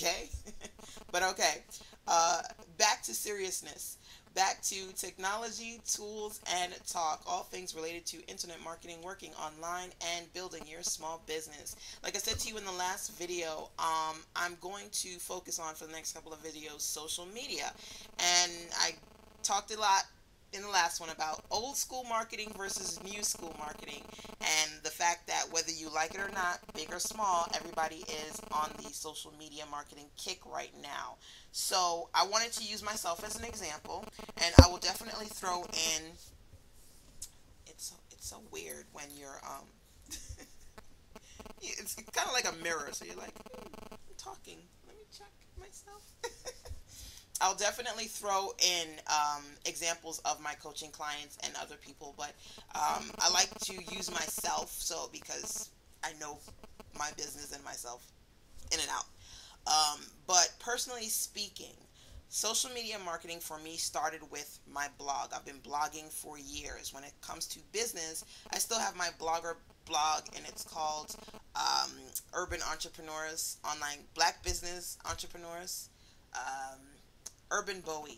Okay? But okay, uh, back to seriousness. Back to technology, tools, and talk. All things related to internet marketing, working online, and building your small business. Like I said to you in the last video, I'm going to focus on for the next couple of videos social media. And I talked a lot in the last one about old school marketing versus new school marketing, and the fact that whether you like it or not, big or small, everybody is on the social media marketing kick right now. So I wanted to use myself as an example, and I will definitely throw in. It's so weird when you're it's kind of like a mirror. So you're like, I'm talking. Let me check myself. I'll definitely throw in examples of my coaching clients and other people, but I like to use myself so because I know my business and myself in and out. But personally speaking, social media marketing for me started with my blog. I've been blogging for years. When it comes to business, I still have my blogger blog, and it's called Urban Entrepreneurs Online Black Business Entrepreneurs. Um, Urban Bowie,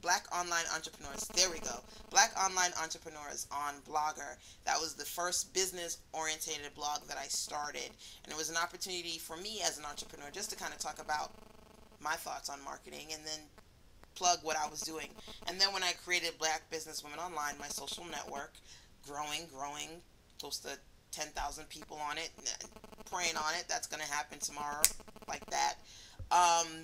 Black Online Entrepreneurs. There we go. Black Online Entrepreneurs on Blogger. That was the first business orientated blog that I started. And it was an opportunity for me as an entrepreneur just to kind of talk about my thoughts on marketing and then plug what I was doing. And then when I created Black Business Women Online, my social network, growing, close to 10,000 people on it, praying on it. That's going to happen tomorrow, like that.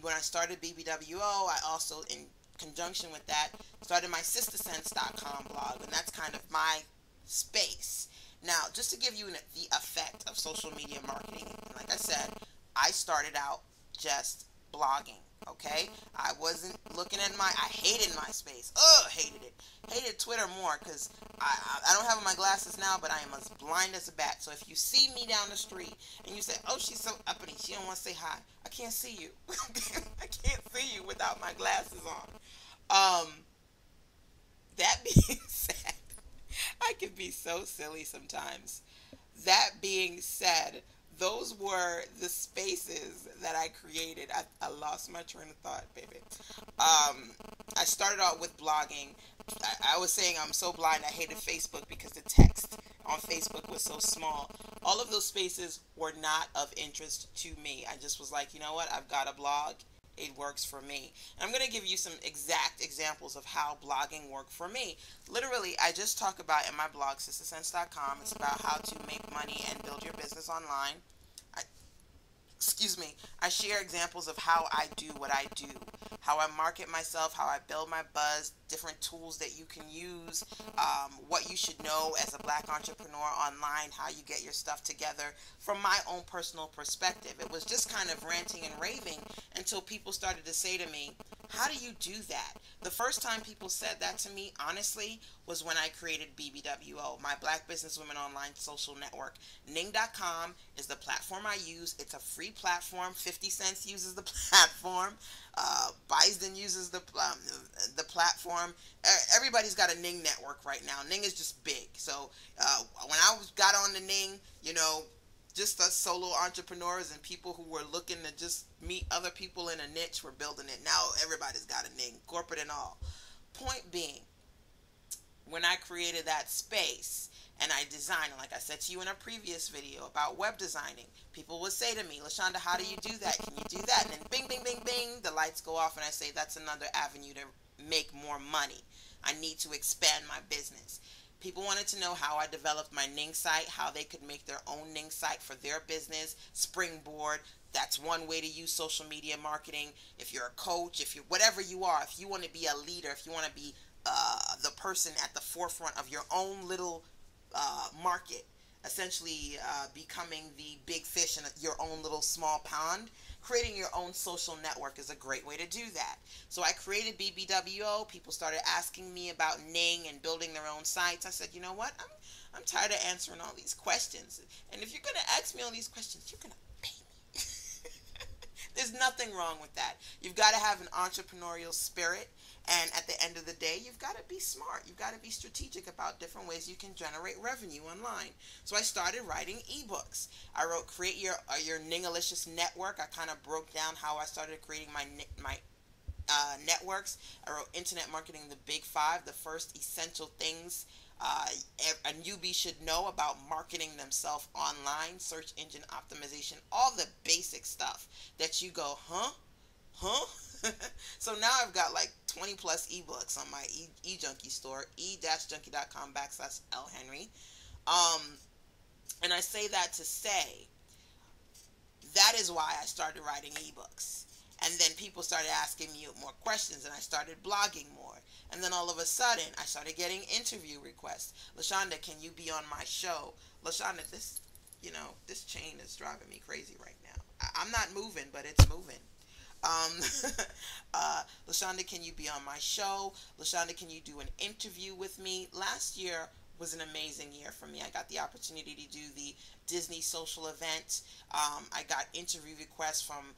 When I started BBWO, I also, in conjunction with that, started my sistersense.com blog, and that's kind of my space. Now, just to give you the effect of social media marketing, like I said, I started out just blogging. Okay, I wasn't looking at I hated MySpace. Ugh, hated it. Hated Twitter more because I don't have my glasses now, but I am as blind as a bat. So if you see me down the street and you say, "Oh, she's so uppity, she don't want to say hi," I can't see you. I can't see you without my glasses on. That being said, I can be so silly sometimes. That being said, those were the spaces that I created. I lost my train of thought, baby. I started out with blogging. I was saying I'm so blind I hated Facebook because the text on Facebook was so small. All of those spaces were not of interest to me. I just was like, you know what? I've got a blog. It works for me. And I'm going to give you some exact examples of how blogging worked for me. Literally, I just talk about in my blog, sistersense.com. It's about how to make money and build your business online. I, excuse me, I share examples of how I do what I do, how I market myself, how I build my buzz, different tools that you can use, what you should know as a black entrepreneur online, how you get your stuff together from my own personal perspective. It was just kind of ranting and raving until people started to say to me, "How do you do that?" The first time people said that to me, honestly, was when I created BBWO, my Black Businesswomen Online Social Network. Ning.com is the platform I use. It's a free platform. 50 Cents uses the platform. Bison uses the platform. Everybody's got a Ning network right now. Ning is just big. So when I got on the Ning, just us solo entrepreneurs and people who were looking to just meet other people in a niche were building it. Now everybody's got a Ning, corporate and all. Point being, when I created that space and I designed, like I said to you in a previous video about web designing, people would say to me, "LaShanda, how do you do that? Can you do that?" And then bing, bing, bing, bing, the lights go off and I say, that's another avenue to make more money. I need to expand my business. People wanted to know how I developed my Ning site, how they could make their own Ning site for their business, springboard. That's one way to use social media marketing. If you're a coach, if you're whatever you are, if you want to be a leader, if you want to be the person at the forefront of your own little market, essentially becoming the big fish in your own little small pond, creating your own social network is a great way to do that. So I created BBWO. People started asking me about Ning and building their own sites. I said, you know what? I'm tired of answering all these questions. And if you're going to ask me all these questions, you're going to pay me. There's nothing wrong with that. You've got to have an entrepreneurial spirit. And at the end of the day, you've got to be smart. You've got to be strategic about different ways you can generate revenue online. So I started writing ebooks. I wrote Create Your Ningalicious Network. I kind of broke down how I started creating my networks. I wrote Internet Marketing, the Big Five, the first essential things a newbie should know about marketing themselves online, search engine optimization, all the basic stuff that you go, huh? Huh? So now I've got like 20 plus ebooks on my eJunkie store, e-junkie.com/lhenry. Um, and I say that to say that is why I started writing ebooks. And then people started asking me more questions, and I started blogging more. And then all of a sudden, I started getting interview requests. LaShanda, can you be on my show? LaShanda, this chain is driving me crazy right now. I'm not moving, but it's moving. LaShanda, can you be on my show? LaShanda, can you do an interview with me? Last year was an amazing year for me. I got the opportunity to do the Disney social event. I got interview requests from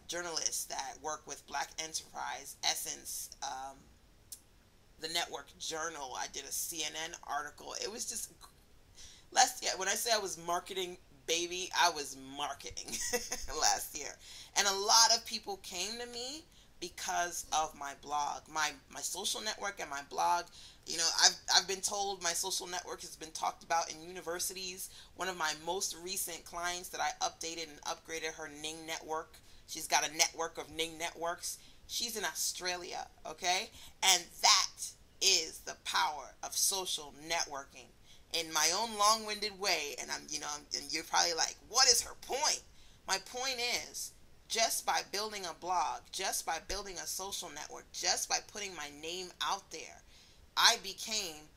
journalists that work with Black Enterprise, Essence, the Network Journal. I did a CNN article. It was just when I say I was marketing, baby, I was marketing last year. And a lot of people came to me because of my blog, my social network and my blog. You know, I've been told my social network has been talked about in universities. One of my most recent clients that I updated and upgraded her Ning network. She's got a network of Ning networks. She's in Australia, okay? And that is the power of social networking. In my own long-winded way, and and you're probably like, what is her point? My point is, just by building a blog, just by building a social network, just by putting my name out there, I became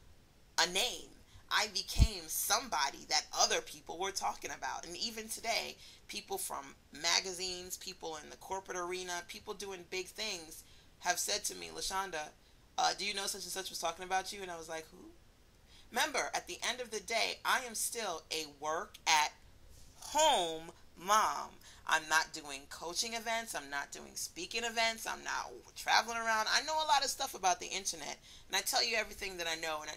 a name. I became somebody that other people were talking about. And even today, people from magazines, people in the corporate arena, people doing big things have said to me, LaShanda, do you know such and such was talking about you? And I was like, who? Remember, at the end of the day, I am still a work at home mom. I'm not doing coaching events. I'm not doing speaking events. I'm not traveling around. I know a lot of stuff about the internet, and I tell you everything that I know, and I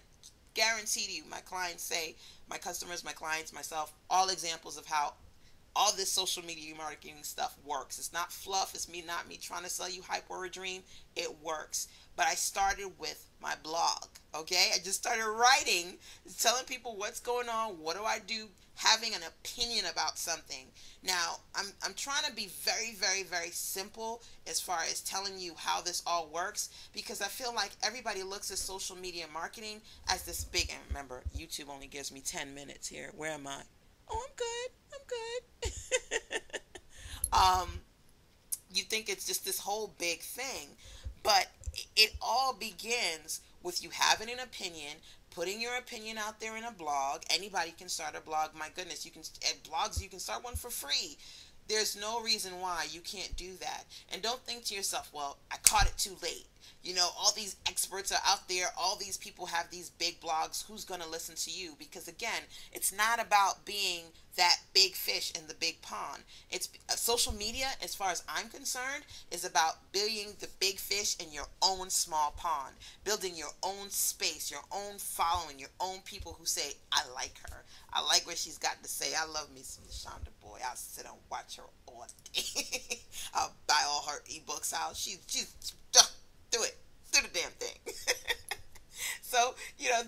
guarantee to you, my clients say, my customers, my clients, myself, all examples of how all this social media marketing stuff works. It's not fluff. It's not me trying to sell you hype or a dream. It works. But I started with my blog, okay? I just started writing, telling people what's going on, what do I do, having an opinion about something. Now, I'm trying to be very, very, very simple as far as telling you how this all works, because I feel like everybody looks at social media marketing as this big, and remember, YouTube only gives me 10 minutes here. Where am I? Oh, I'm good. You think it's just this whole big thing, but it all begins with you having an opinion, putting your opinion out there in a blog. Anybody can start a blog. My goodness, you can at blogs, you can start one for free. There's no reason why you can't do that. And don't think to yourself, well, I caught it too late. You know, all these experts are out there. All these people have these big blogs. Who's going to listen to you? Because again, it's not about being that big fish in the big pond. It's social media, as far as I'm concerned, is about being the big fish in your own small pond, building your own space, your own following, your own people who say, I like her. I like what she's got to say. I love me some LaShanda, boy. I'll sit and watch her all day. I'll buy all her ebooks out. She's do it. Do the damn thing. So,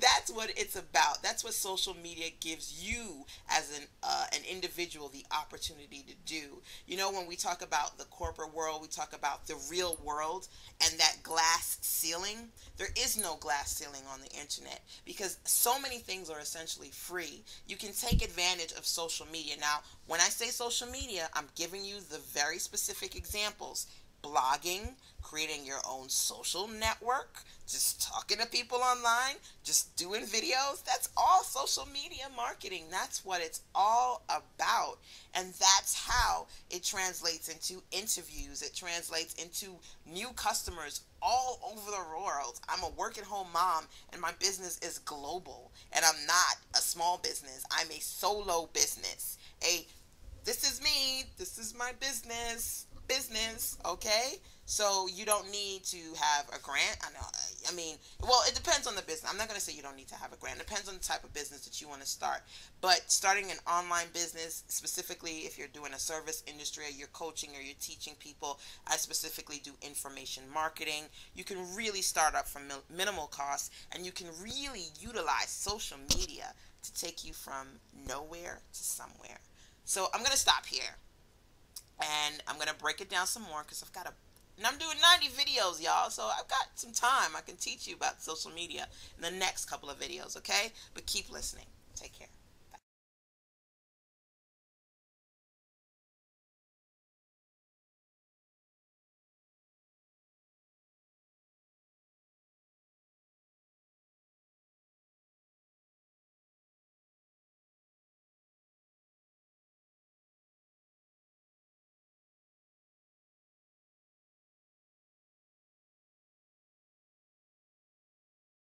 that's what it's about. That's what social media gives you as an individual the opportunity to do. When we talk about the corporate world, we talk about the real world and that glass ceiling. There is no glass ceiling on the internet because so many things are essentially free. You can take advantage of social media. Now, when I say social media, I'm giving you the very specific examples. Blogging, creating your own social network, just talking to people online, just doing videos. That's all social media marketing. That's what it's all about. And that's how it translates into interviews. It translates into new customers all over the world. I'm a work-at-home mom, and my business is global. And I'm not a small business. I'm a solo business. This is me. This is my business. business, okay? So you don't need to have a grant. I mean, well, it depends on the business. I'm not going to say you don't need to have a grant. It depends on the type of business that you want to start. But starting an online business, specifically if you're doing a service industry or you're coaching or you're teaching people, I specifically do information marketing. You can really start up from minimal costs, and you can really utilize social media to take you from nowhere to somewhere. So I'm going to stop here, and I'm going to break it down some more because and I'm doing 90 videos, y'all, so I've got some time. I can teach you about social media in the next couple of videos, okay? But keep listening. Take care.